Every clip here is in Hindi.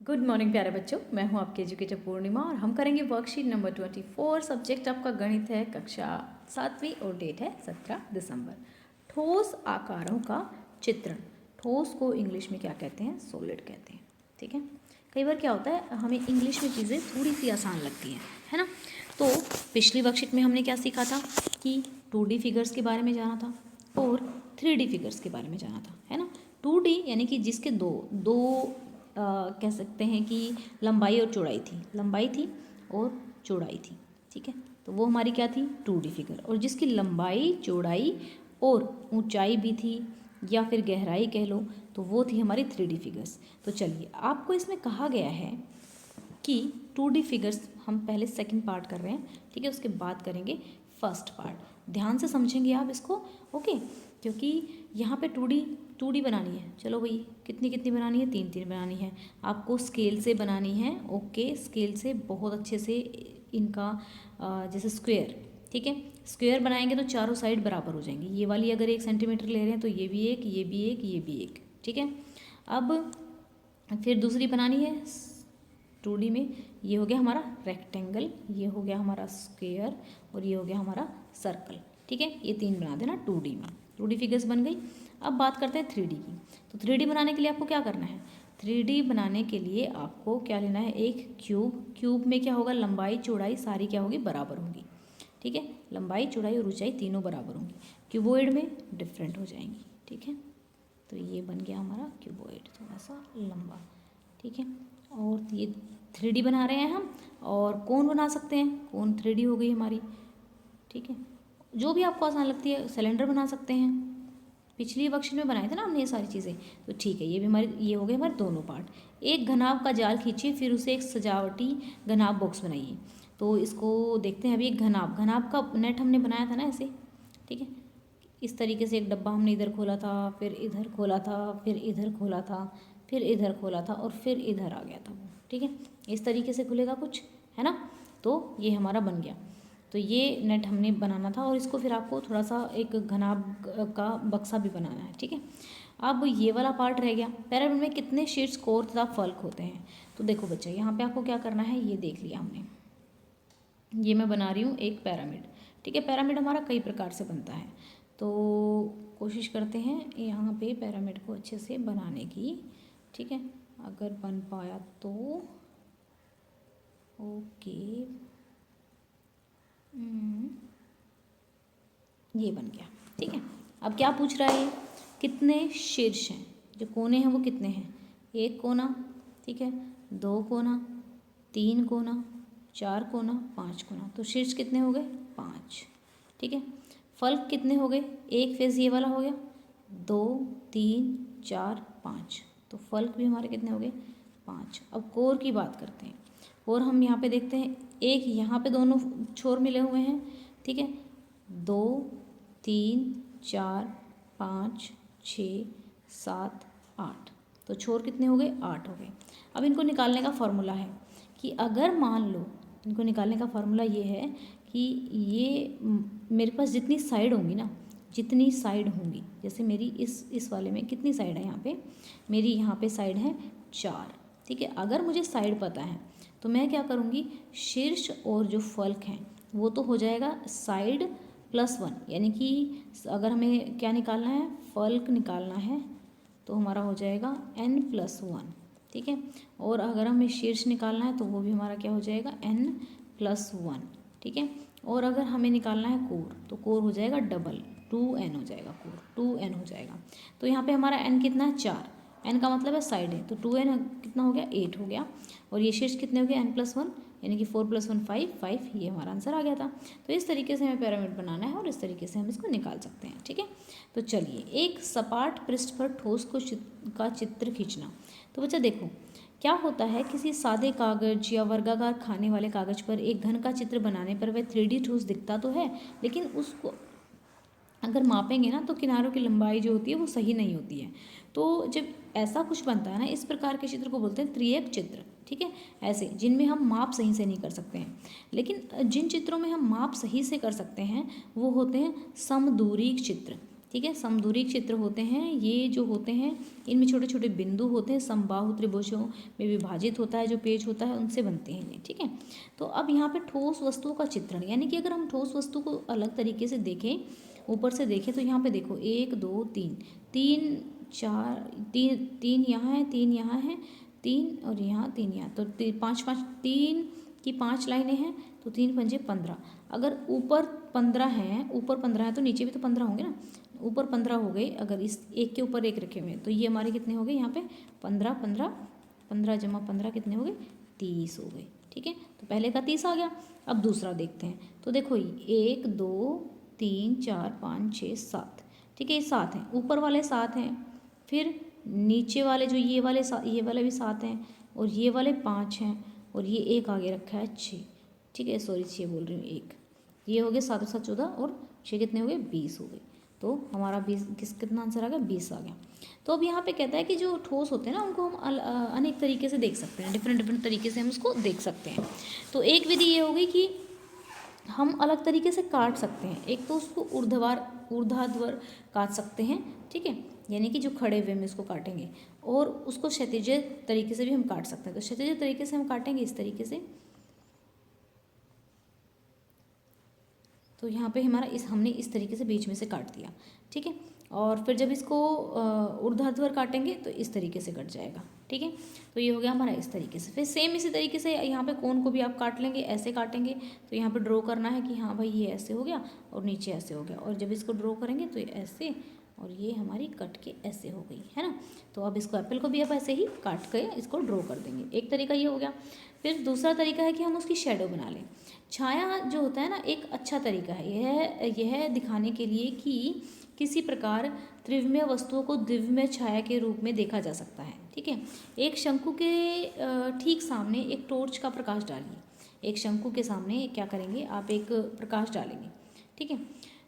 गुड मॉर्निंग प्यारे बच्चों, मैं हूं आपकी एजुकेटर पूर्णिमा और हम करेंगे वर्कशीट नंबर 24। सब्जेक्ट आपका गणित है, कक्षा 7वीं और डेट है 17 दिसंबर। ठोस आकारों का चित्रण। ठोस को इंग्लिश में क्या कहते हैं? सॉलिड कहते हैं। ठीक है। कई बार क्या होता है, हमें इंग्लिश में चीज़ें थोड़ी सी आसान लगती हैं, है ना। तो पिछली वर्कशीट में हमने क्या सीखा था कि 2D फिगर्स के बारे में जाना था और 3D फिगर्स के बारे में जाना था, है ना। 2D यानी कि जिसके दो दो कह सकते हैं कि लंबाई और चौड़ाई थी, लंबाई थी और चौड़ाई थी। ठीक है, तो वो हमारी क्या थी? 2D figure. और जिसकी लंबाई, चौड़ाई और ऊंचाई भी थी या फिर गहराई कह लो, तो वो थी हमारी 3D फिगर्स। तो चलिए, आपको इसमें कहा गया है कि 2D फिगर्स हम पहले सेकंड पार्ट कर रहे हैं, ठीक है, उसके बाद करेंगे फर्स्ट पार्ट। ध्यान से समझेंगे आप इसको, ओके। क्योंकि यहाँ पे 2D बनानी है। चलो भाई, कितनी कितनी बनानी है? 3 3 बनानी है। आपको स्केल से बनानी है, ओके। स्केल से बहुत अच्छे से इनका जैसे स्क्वायर, ठीक है। स्क्वायर बनाएंगे तो चारों साइड बराबर हो जाएंगी। ये वाली अगर 1 सेंटीमीटर ले रहे हैं तो ये भी एक, ये भी एक, ये भी एक, ठीक है। अब फिर दूसरी बनानी है 2D में। ये हो गया हमारा रेक्टेंगल, ये हो गया हमारा स्क्वायर और ये हो गया हमारा सर्कल, ठीक है। ये 3 बना देना 2D में। 2D फिगर्स बन गई। अब बात करते हैं 3D की। तो 3D बनाने के लिए आपको क्या करना है? 3D बनाने के लिए आपको क्या लेना है? एक क्यूब। क्यूब में क्या होगा? लंबाई चौड़ाई सारी क्या होगी? बराबर होगी, ठीक है। लंबाई चौड़ाई और ऊंचाई तीनों बराबर होंगी। क्यूबॉइड में डिफरेंट हो जाएंगी, ठीक है। तो ये बन गया हमारा क्यूबॉइड, थोड़ा सा लंबा, ठीक है। और ये 3D बना रहे हैं हम। और कौन बना सकते हैं? कौन 3D हो गई हमारी, ठीक है। जो भी आपको आसान लगती है। सिलेंडर बना सकते हैं, पिछली वर्कशीट में बनाए थे ना हमने ये सारी चीज़ें। तो ठीक है, ये भी हमारे, ये हो गए हमारे दोनों पार्ट। एक घनाभ का जाल खींचिए, फिर उसे एक सजावटी घनाभ बॉक्स बनाइए। तो इसको देखते हैं अभी। एक घनाभ, घनाभ का नेट हमने बनाया था ना ऐसे, ठीक है। इस तरीके से एक डब्बा हमने इधर खोला था, फिर इधर खोला था, फिर इधर खोला था, फिर इधर खोला था और फिर इधर आ गया था वो, ठीक है। इस तरीके से खुलेगा कुछ, है ना। तो ये हमारा बन गया। तो ये नेट हमने बनाना था और इसको फिर आपको थोड़ा सा एक घनाभ का बक्सा भी बनाना है, ठीक है। अब ये वाला पार्ट रह गया। पिरामिड में कितने शीर्ष, कोर तथा फलक होते हैं? तो देखो बच्चा, यहाँ पे आपको क्या करना है, ये देख लिया हमने। ये मैं बना रही हूँ एक पिरामिड, ठीक है। पिरामिड हमारा कई प्रकार से बनता है, तो कोशिश करते हैं यहाँ पे पिरामिड को अच्छे से बनाने की, ठीक है। अगर बन पाया तो ओके। ये बन गया, ठीक है। अब क्या पूछ रहा है? कितने शीर्ष हैं? जो कोने हैं वो कितने हैं? एक कोना, ठीक है, दो कोना, तीन कोना, चार कोना, पांच कोना। तो शीर्ष कितने हो गए? 5, ठीक है। फलक कितने हो गए? एक फेज ये वाला हो गया, 2 3 4 5। तो फलक भी हमारे कितने हो गए? 5। अब कोर की बात करते हैं। कोर हम यहाँ पे देखते हैं, एक यहाँ पे दोनों छोर मिले हुए हैं, ठीक है। 2 3 4 5 6 7 8। तो छोर कितने हो गए? 8 हो गए। अब इनको निकालने का फॉर्मूला है कि अगर मान लो, इनको निकालने का फॉर्मूला ये है कि ये मेरे पास जितनी साइड होंगी ना, जितनी साइड होंगी, जैसे मेरी इस वाले में कितनी साइड है? यहाँ पे मेरी यहाँ पे साइड है 4, ठीक है। अगर मुझे साइड पता है तो मैं क्या करूँगी? शीर्ष और जो फलक हैं वो तो हो जाएगा साइड +1, यानी कि अगर हमें क्या निकालना है? फलक निकालना है, तो हमारा हो जाएगा n+1, ठीक है। और अगर हमें शीर्ष निकालना है तो वो भी हमारा क्या हो जाएगा? n+1, ठीक है। और अगर हमें निकालना है कोर, तो कोर हो जाएगा डबल, 2n हो जाएगा, कोर 2n हो जाएगा। तो यहाँ पे हमारा n कितना है? 4। n का मतलब है साइड है, तो 2n कितना हो गया? 8 हो गया। और ये शीर्ष कितने हो गए? n+1, यानी कि 4 + 1 5, 5। ये हमारा आंसर आ गया था। तो इस तरीके से हमें पिरामिड बनाना है और इस तरीके से हम इसको निकाल सकते हैं, ठीक है। तो चलिए, एक सपाट पृष्ठ पर ठोस का चित्र खींचना। तो बच्चा देखो, क्या होता है, किसी सादे कागज या वर्गाकार खाने वाले कागज पर एक घन का चित्र बनाने पर वह 3D ठोस दिखता तो है, लेकिन उसको अगर मापेंगे ना तो किनारों की लंबाई जो होती है वो सही नहीं होती है। तो जब ऐसा कुछ बनता है ना, इस प्रकार के चित्र को बोलते हैं त्रियक चित्र, ठीक है। ऐसे जिनमें हम माप सही से नहीं कर सकते हैं, लेकिन जिन चित्रों में हम माप सही से कर सकते हैं वो होते हैं समदूरी चित्र। ठीक है। समदूरिक चित्र होते हैं, ये जो होते हैं इनमें छोटे छोटे बिंदु होते हैं, समबाहु त्रिभुजों में विभाजित होता है जो पेज होता है उनसे बनते हैं ये, ठीक है। तो अब यहाँ पे ठोस वस्तुओं का चित्रण, यानी कि अगर हम ठोस वस्तु को अलग तरीके से देखें, ऊपर से देखें, तो यहाँ पे देखो 1 2 3 3 4 3 3 यहाँ है, 3 यहाँ है, 3 और यहाँ 3 यहाँ, तो 5 5 3 की 5 लाइनें हैं, तो 3 पंजे 15। अगर ऊपर 15 हैं, ऊपर 15 है तो नीचे भी तो 15 होंगे ना। ऊपर 15 हो गए, अगर इस एक के ऊपर एक रखे हुए हैं, तो ये हमारे कितने हो गए यहाँ पे 15 15 15 जमा 15 कितने हो गए 30 हो गए, ठीक है। तो पहले का 30 आ गया। अब दूसरा देखते हैं, तो देखो 1 2 3 4 5 6 7, ठीक है, ये 7 हैं, ऊपर वाले 7 हैं, फिर नीचे वाले जो ये वाले भी 7 हैं, और ये वाले 5 हैं, और ये एक आगे रखा है 6, ठीक है, सॉरी 6 बोल रही हूँ, एक ये हो गए 7 7 14 और 6 कितने हो गए 20 हो गए। तो हमारा 20 कितना आंसर आ गया 20 आ गया। तो अब यहाँ पे कहता है कि जो ठोस होते हैं ना उनको हम अनेक तरीके से देख सकते हैं, डिफरेंट तरीके से हम उसको देख सकते हैं। तो एक विधि ये होगी कि हम अलग तरीके से काट सकते हैं। एक तो उसको ऊर्ध्वाधर काट सकते हैं, ठीक है, यानी कि जो खड़े हुए में इसको काटेंगे, और उसको क्षैतिज तरीके से भी हम काट सकते हैं। तो क्षैतिज तरीके से हम काटेंगे इस तरीके से, तो यहाँ पे हमने इस तरीके से बीच में से काट दिया, ठीक है। और फिर जब इसको ऊर्ध्वाधर काटेंगे तो इस तरीके से कट जाएगा, ठीक है। तो ये हो गया हमारा इस तरीके से। फिर सेम इसी तरीके से यहाँ पे कोन को भी आप काट लेंगे, ऐसे काटेंगे, तो यहाँ पे ड्रॉ करना है कि हाँ भाई ये ऐसे हो गया और नीचे ऐसे हो गया, और जब इसको ड्रॉ करेंगे तो ये ऐसे, और ये हमारी कट के ऐसे हो गई, है ना। तो अब इसको एप्पल को भी आप ऐसे ही काट के इसको ड्रॉ कर देंगे। एक तरीका ये हो गया। फिर दूसरा तरीका है कि हम उसकी शेडो बना लें। छाया जो होता है ना, एक अच्छा तरीका है यह दिखाने के लिए कि किसी प्रकार त्रिविमीय वस्तुओं को द्विविमीय छाया के रूप में देखा जा सकता है, ठीक है। एक शंकु के ठीक सामने एक टॉर्च का प्रकाश डालिए। एक शंकु के सामने क्या करेंगे आप, एक प्रकाश डालेंगे, ठीक है।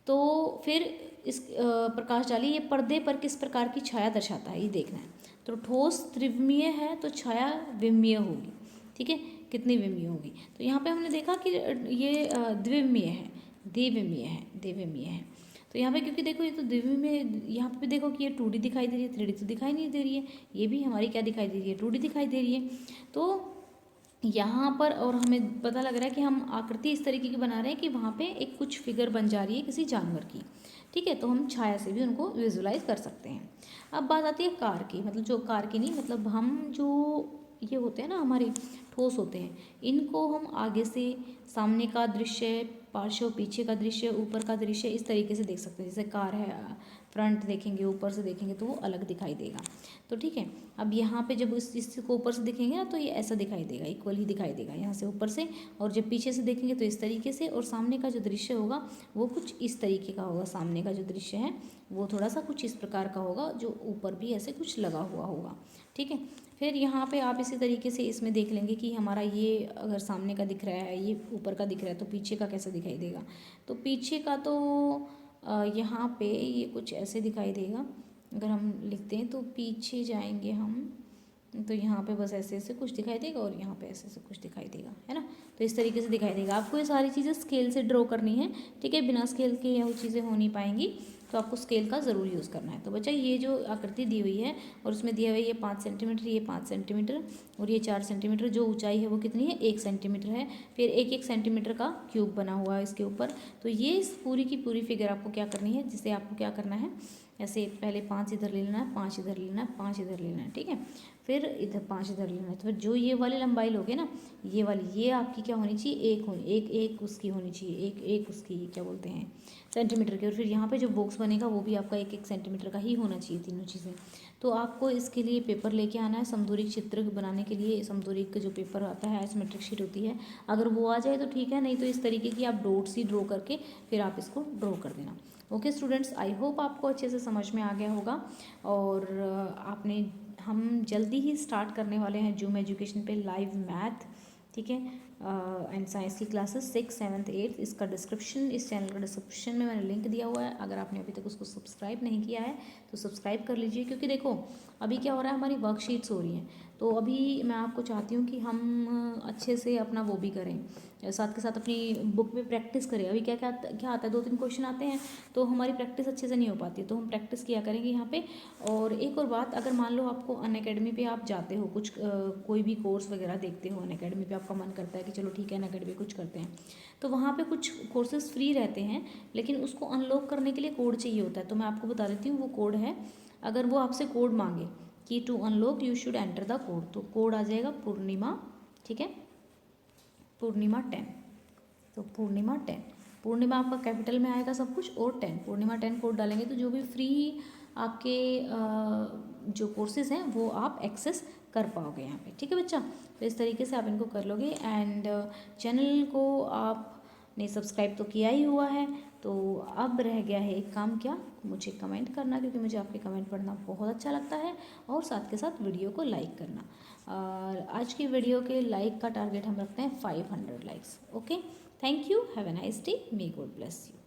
तो फिर इस प्रकाश डालिए, ये पर्दे पर किस प्रकार की छाया दर्शाता है ये देखना है। तो ठोस त्रिविमीय है तो छाया विमीय होगी, ठीक है, कितनी विमीय होगी। तो यहाँ पे हमने देखा कि ये द्विविमीय है, द्विविमीय है। तो यहाँ पे क्योंकि देखो ये तो द्विविमीय, यहाँ पे भी देखो कि ये 2D दिखाई दे रही है, 3D तो दिखाई नहीं दे रही है, ये भी हमारी क्या दिखाई दे रही है 2D दिखाई दे रही है। तो यहाँ पर और हमें पता लग रहा है कि हम आकृति इस तरीके की बना रहे हैं कि वहाँ पे एक कुछ फिगर बन जा रही है किसी जानवर की, ठीक है। तो हम छाया से भी उनको विजुलाइज कर सकते हैं। अब बात आती है कार की, मतलब जो कार की नहीं, मतलब हम जो ये होते हैं ना हमारे ठोस होते हैं, इनको हम आगे से सामने का दृश्य, पार्श्व पीछे का दृश्य, ऊपर का दृश्य इस तरीके से देख सकते हैं। जैसे कार है, फ्रंट देखेंगे, ऊपर से देखेंगे तो वो अलग दिखाई देगा, तो ठीक है। अब यहाँ पे जब इसको ऊपर से देखेंगे ना तो ये ऐसा दिखाई देगा, इक्वल ही दिखाई देगा यहाँ से ऊपर से, और जब पीछे से देखेंगे तो इस तरीके से, और सामने का जो दृश्य होगा वो कुछ इस तरीके का होगा। सामने का जो दृश्य है वो थोड़ा सा कुछ इस प्रकार का होगा, जो ऊपर भी ऐसे कुछ लगा हुआ होगा, ठीक है। फिर यहाँ पे आप इसी तरीके से इसमें देख लेंगे कि हमारा ये अगर सामने का दिख रहा है, ये ऊपर का दिख रहा है, तो पीछे का कैसा दिखाई देगा। तो पीछे का तो यहाँ पे ये कुछ ऐसे दिखाई देगा। अगर हम लिखते हैं तो पीछे जाएंगे हम, तो यहाँ पे बस ऐसे ऐसे कुछ दिखाई देगा, और यहाँ पे ऐसे ऐसे कुछ दिखाई देगा, है ना। तो इस तरीके से दिखाई देगा। आपको ये सारी चीज़ें स्केल से ड्रॉ करनी है, ठीक है। बिना स्केल के ये चीज़ें हो नहीं पाएंगी, तो आपको स्केल का ज़रूर यूज़ करना है। तो बच्चा ये जो आकृति दी हुई है और उसमें दिया हुआ है ये 5 सेंटीमीटर, ये 5 सेंटीमीटर और ये 4 सेंटीमीटर, जो ऊंचाई है वो कितनी है 1 सेंटीमीटर है। फिर 1 सेंटीमीटर का क्यूब बना हुआ है इसके ऊपर। तो ये इस पूरी की पूरी फिगर आपको क्या करनी है, जिसे आपको क्या करना है, ऐसे पहले 5 इधर ले लेना है, 5 इधर लेना है, 5 इधर लेना है, ठीक है। फिर इधर 5 इधर लेना है। तो फिर जो ये वाली लंबाई लोगे ना, ये वाली, ये आपकी क्या होनी चाहिए, एक उसकी होनी चाहिए, एक उसकी क्या बोलते हैं सेंटीमीटर की। और फिर यहाँ पे जो बॉक्स बनेगा वो भी आपका 1 सेंटीमीटर का ही होना चाहिए, तीनों चीज़ें। तो आपको इसके लिए पेपर लेके आना है। समदूरिक चित्र बनाने के लिए समदूरिक का जो पेपर आता है, आइसोमेट्रिक शीट होती है, अगर वो आ जाए तो ठीक है, नहीं तो इस तरीके की आप डॉट्स ही ड्रॉ करके फिर आप इसको ड्रॉ कर देना। ओके स्टूडेंट्स, आई होप आपको अच्छे से समझ में आ गया होगा। और हम जल्दी ही स्टार्ट करने वाले हैं जूम एजुकेशन पे लाइव मैथ, ठीक है। एंड साइंस की क्लासेस 6, 7, 8 इसका डिस्क्रिप्शन, इस चैनल का डिस्क्रिप्शन में मैंने लिंक दिया हुआ है। अगर आपने अभी तक उसको सब्सक्राइब नहीं किया है तो सब्सक्राइब कर लीजिए, क्योंकि देखो अभी क्या हो रहा है, हमारी वर्कशीट्स हो रही हैं, तो अभी मैं आपको चाहती हूँ कि हम अच्छे से अपना वो भी करें, साथ के साथ अपनी बुक में प्रैक्टिस करें। अभी क्या क्या क्या आता है, 2-3 क्वेश्चन आते हैं तो हमारी प्रैक्टिस अच्छे से नहीं हो पाती, तो हम प्रैक्टिस किया करेंगे यहाँ पे। और एक और बात, अगर मान लो आपको अनअकैडमी पे आप जाते हो, कुछ कोई भी कोर्स वगैरह देखते हो अनअकैडमी पे, आपका मन करता है कि चलो ठीक है अनअकैडमी कुछ करते हैं, तो वहाँ पे कुछ कोर्सेज फ्री रहते हैं, लेकिन उसको अनलॉक करने के लिए कोड चाहिए होता है। तो मैं आपको बता देती हूँ वो कोड है, अगर वो आपसे कोड मांगे कि to unlock you should enter the code, तो कोड आ जाएगा पूर्णिमा, ठीक है, पूर्णिमा 10। तो पूर्णिमा 10, पूर्णिमा आपका कैपिटल में आएगा सब कुछ, और 10, पूर्णिमा 10 कोड डालेंगे तो जो भी फ्री आपके जो कोर्सेज हैं वो आप एक्सेस कर पाओगे यहाँ पे, ठीक है बच्चा। तो इस तरीके से आप इनको कर लोगे। एंड चैनल को आपने सब्सक्राइब तो किया ही हुआ है, तो अब रह गया है एक काम, क्या, मुझे कमेंट करना, क्योंकि मुझे आपके कमेंट पढ़ना बहुत अच्छा लगता है, और साथ के साथ वीडियो को लाइक करना। और आज की वीडियो के लाइक का टारगेट हम रखते हैं 500 likes. Okay, thank you, have a nice day, may God bless you.